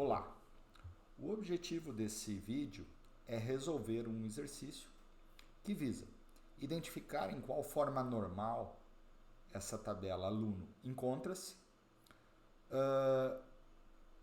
Olá! O objetivo desse vídeo é resolver um exercício que visa identificar em qual forma normal essa tabela aluno encontra-se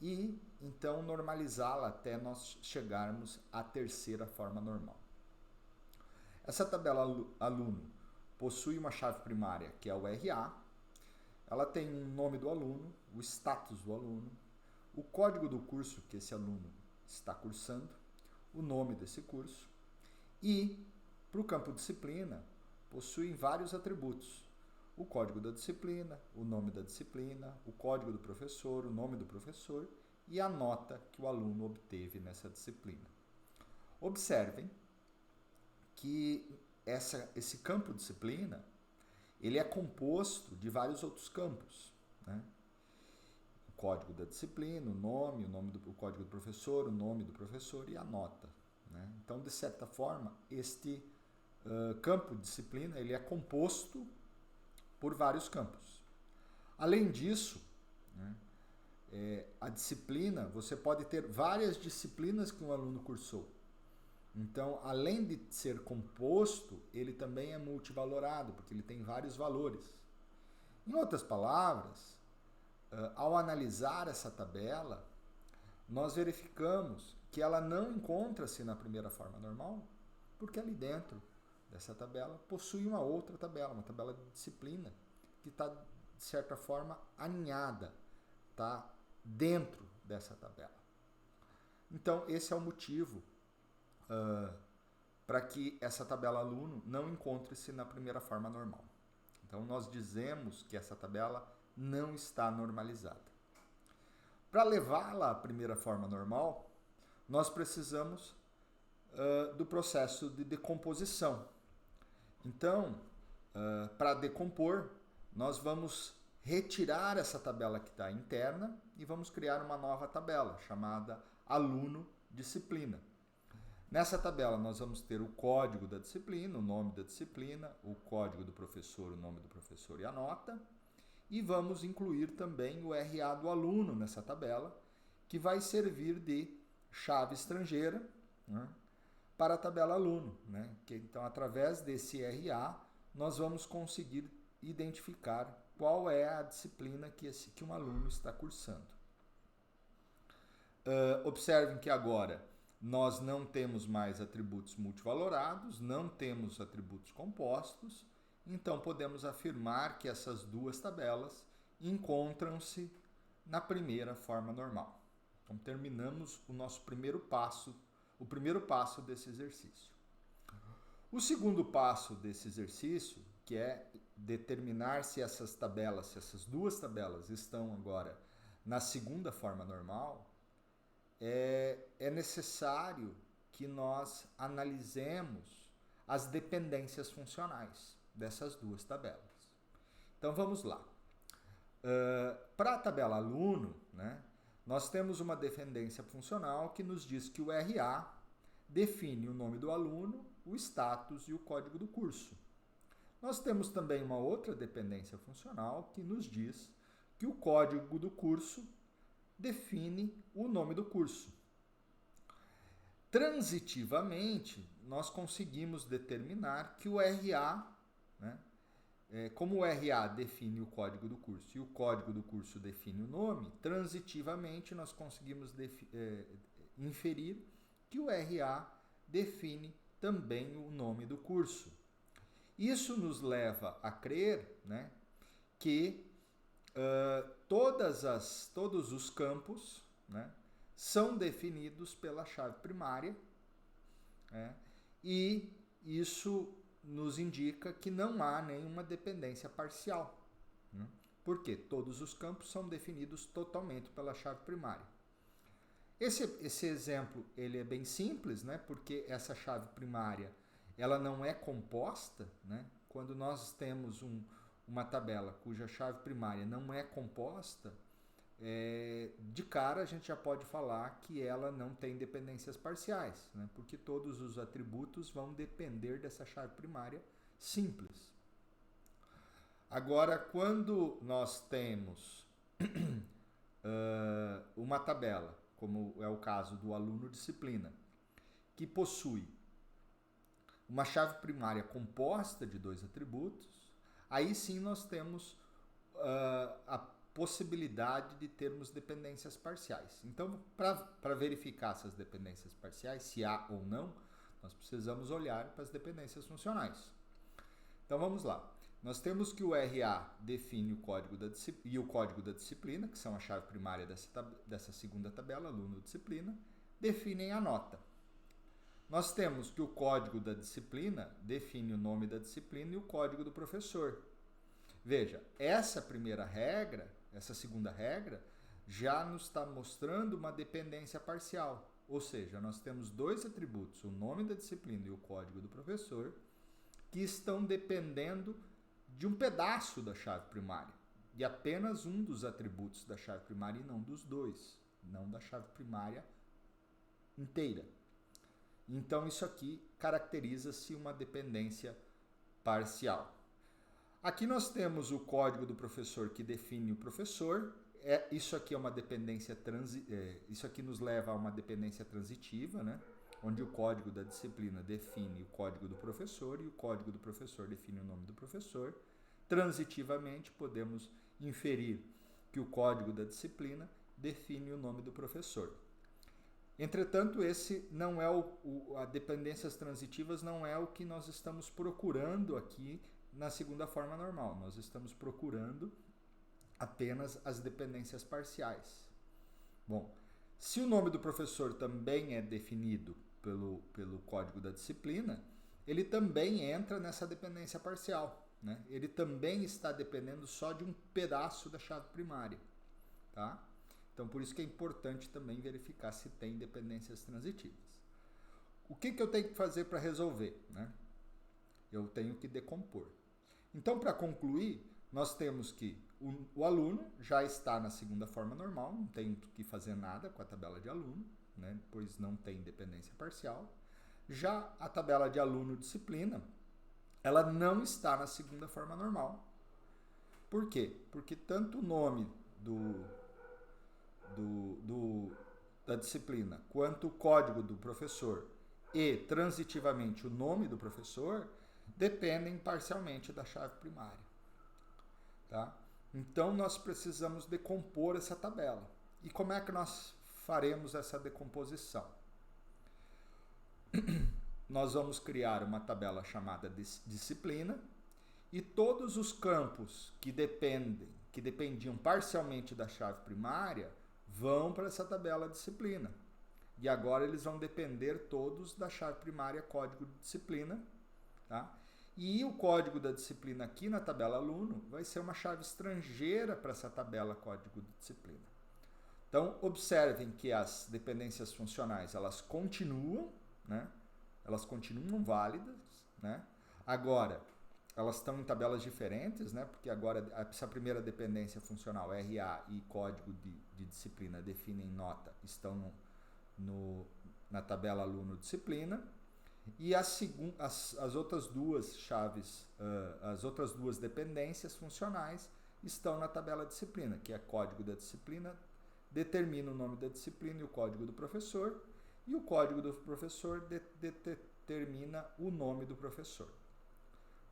e então normalizá-la até nós chegarmos à terceira forma normal. Essa tabela aluno possui uma chave primária que é o RA, ela tem um nome do aluno, o status do aluno, o código do curso que esse aluno está cursando, o nome desse curso e, para o campo disciplina, possui vários atributos. O código da disciplina, o nome da disciplina, o código do professor, o nome do professor e a nota que o aluno obteve nessa disciplina. Observem que esse campo disciplina ele é composto de vários outros campos, né? O código da disciplina, o código do professor, o nome do professor e a nota, né? Então, de certa forma, este campo de disciplina ele é composto por vários campos. Além disso, né, a disciplina, você pode ter várias disciplinas que um aluno cursou. Então, além de ser composto, ele também é multivalorado, porque ele tem vários valores. Em outras palavras, ao analisar essa tabela, nós verificamos que ela não encontra-se na primeira forma normal, porque ali dentro dessa tabela possui uma outra tabela, uma tabela de disciplina, que está, de certa forma, aninhada, está dentro dessa tabela. Então, esse é o motivo para que essa tabela aluno não encontre-se na primeira forma normal. Então, nós dizemos que essa tabela não está normalizada. Para levá-la à primeira forma normal, nós precisamos do processo de decomposição. Então, para decompor, nós vamos retirar essa tabela que está interna e vamos criar uma nova tabela chamada aluno disciplina. Nessa tabela nós vamos ter o código da disciplina, o nome da disciplina, o código do professor, o nome do professor e a nota. E vamos incluir também o RA do aluno nessa tabela, que vai servir de chave estrangeira, né, para a tabela aluno, né? Então, através desse RA, nós vamos conseguir identificar qual é a disciplina que um aluno está cursando. Observem que agora nós não temos mais atributos multivalorados, não temos atributos compostos, então podemos afirmar que essas duas tabelas encontram-se na primeira forma normal. Então terminamos o nosso primeiro passo desse exercício. O segundo passo desse exercício, que é determinar se essas duas tabelas estão agora na segunda forma normal, é necessário que nós analisemos as dependências funcionais dessas duas tabelas. Então vamos lá. Para a tabela aluno, né, nós temos uma dependência funcional que nos diz que o RA define o nome do aluno, o status e o código do curso. Nós temos também uma outra dependência funcional que nos diz que o código do curso define o nome do curso. Transitivamente, nós conseguimos determinar que o RA, né, como o RA define o código do curso e o código do curso define o nome, transitivamente nós conseguimos inferir que o RA define também o nome do curso. Isso nos leva a crer, né, que todos os campos, né, são definidos pela chave primária, né, e isso nos indica que não há nenhuma dependência parcial, né, porque todos os campos são definidos totalmente pela chave primária. Esse exemplo ele é bem simples, né, porque essa chave primária ela não é composta, né? Quando nós temos uma tabela cuja chave primária não é composta, de cara a gente já pode falar que ela não tem dependências parciais, né? Porque todos os atributos vão depender dessa chave primária simples. Agora, quando nós temos uma tabela como é o caso do aluno disciplina, que possui uma chave primária composta de 2 atributos, aí sim nós temos a possibilidade de termos dependências parciais. Então, para verificar essas dependências parciais, se há ou não, nós precisamos olhar para as dependências funcionais. Então vamos lá. Nós temos que o RA define o código e o código da disciplina, que são a chave primária dessa segunda tabela, aluno disciplina, definem a nota. Nós temos que o código da disciplina define o nome da disciplina e o código do professor. Veja, essa primeira regra, essa segunda regra, já nos está mostrando uma dependência parcial. Ou seja, nós temos 2 atributos, o nome da disciplina e o código do professor, que estão dependendo de um pedaço da chave primária, de apenas um dos atributos da chave primária e não dos 2, não da chave primária inteira. Então, isso aqui caracteriza-se uma dependência parcial. Aqui nós temos o código do professor que define o professor. Isso aqui é uma dependência isso aqui nos leva a uma dependência transitiva, né? Onde o código da disciplina define o código do professor e o código do professor define o nome do professor. Transitivamente, podemos inferir que o código da disciplina define o nome do professor. Entretanto, esse não é a dependências transitivas não é o que nós estamos procurando aqui na segunda forma normal. Nós estamos procurando apenas as dependências parciais. Bom, se o nome do professor também é definido pelo código da disciplina, ele também entra nessa dependência parcial, né? Ele também está dependendo só de um pedaço da chave primária, tá? Então, por isso que é importante também verificar se tem dependências transitivas. O que eu tenho que fazer para resolver, né? Eu tenho que decompor. Então, para concluir, nós temos que o aluno já está na segunda forma normal, não tem que fazer nada com a tabela de aluno, né? Pois não tem dependência parcial. Já a tabela de aluno disciplina, ela não está na segunda forma normal. Por quê? Porque tanto o nome da disciplina quanto o código do professor e, transitivamente, o nome do professor dependem parcialmente da chave primária. Tá? Então, nós precisamos decompor essa tabela. E como é que nós faremos essa decomposição? Nós vamos criar uma tabela chamada disciplina e todos os campos que dependiam parcialmente da chave primária vão para essa tabela disciplina. E agora eles vão depender todos da chave primária código de disciplina, tá? E o código da disciplina aqui na tabela aluno vai ser uma chave estrangeira para essa tabela código de disciplina. Então, observem que as dependências funcionais, elas continuam, né? Elas continuam válidas, né? Agora, elas estão em tabelas diferentes, né? Porque agora essa primeira dependência funcional, RA e código de disciplina definem nota, estão na tabela aluno disciplina. E as outras duas chaves, as outras duas dependências funcionais estão na tabela disciplina, que é código da disciplina, determina o nome da disciplina e o código do professor, e o código do professor determina o nome do professor.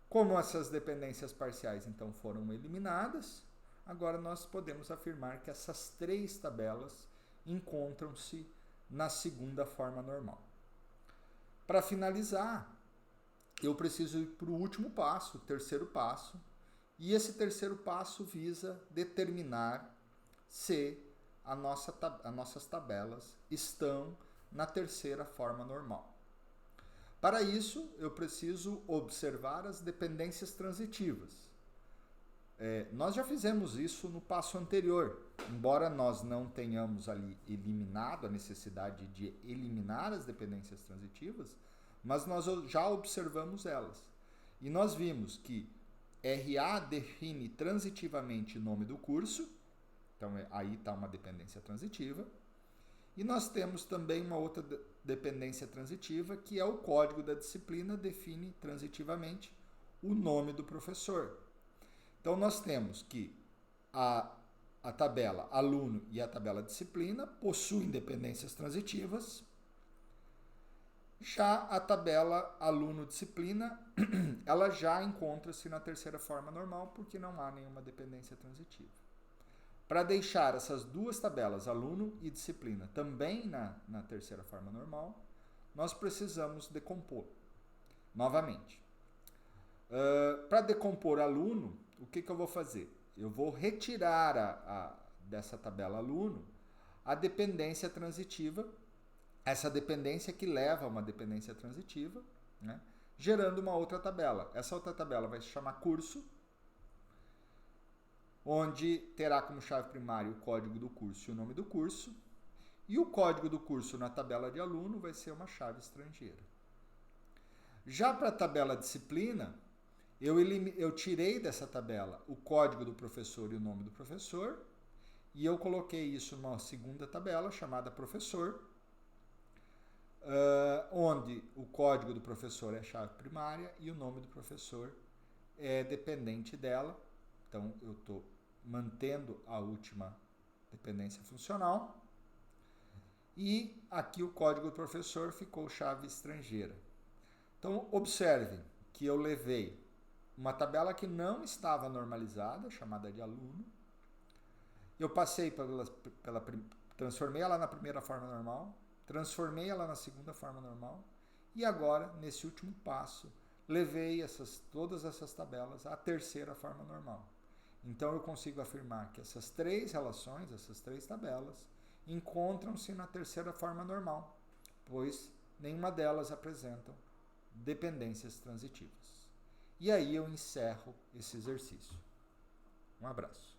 Como essas dependências parciais, então, foram eliminadas, agora nós podemos afirmar que essas 3 tabelas encontram-se na segunda forma normal. Para finalizar, eu preciso ir para o último passo, o terceiro passo, e esse terceiro passo visa determinar se as nossas tabelas estão na terceira forma normal. Para isso, eu preciso observar as dependências transitivas. Nós já fizemos isso no passo anterior, embora nós não tenhamos ali eliminado a necessidade de eliminar as dependências transitivas, mas nós já observamos elas. E nós vimos que RA define transitivamente o nome do curso, então aí está uma dependência transitiva. E nós temos também uma outra dependência transitiva, que é o código da disciplina define transitivamente o nome do professor. Então, nós temos que a a tabela aluno e a tabela disciplina possuem dependências transitivas. Já a tabela aluno-disciplina, ela já encontra-se na terceira forma normal, porque não há nenhuma dependência transitiva. Para deixar essas duas tabelas, aluno e disciplina, também na terceira forma normal, nós precisamos decompor novamente. Para decompor aluno, o que eu vou fazer? Eu vou retirar dessa tabela aluno a dependência transitiva, essa dependência que leva a uma dependência transitiva, né, gerando uma outra tabela. Essa outra tabela vai se chamar curso, onde terá como chave primária o código do curso e o nome do curso, e o código do curso na tabela de aluno vai ser uma chave estrangeira. Já para a tabela disciplina, eu tirei dessa tabela o código do professor e o nome do professor, e eu coloquei isso numa segunda tabela chamada professor, onde o código do professor é a chave primária e o nome do professor é dependente dela. Então, eu estou mantendo a última dependência funcional. E aqui o código do professor ficou chave estrangeira. Então, observe que eu levei uma tabela que não estava normalizada, chamada de aluno. Eu passei transformei ela na primeira forma normal, transformei ela na segunda forma normal, e agora, nesse último passo, levei todas essas tabelas à terceira forma normal. Então, eu consigo afirmar que essas três relações, essas três tabelas, encontram-se na terceira forma normal, pois nenhuma delas apresentam dependências transitivas. E aí eu encerro esse exercício. Um abraço.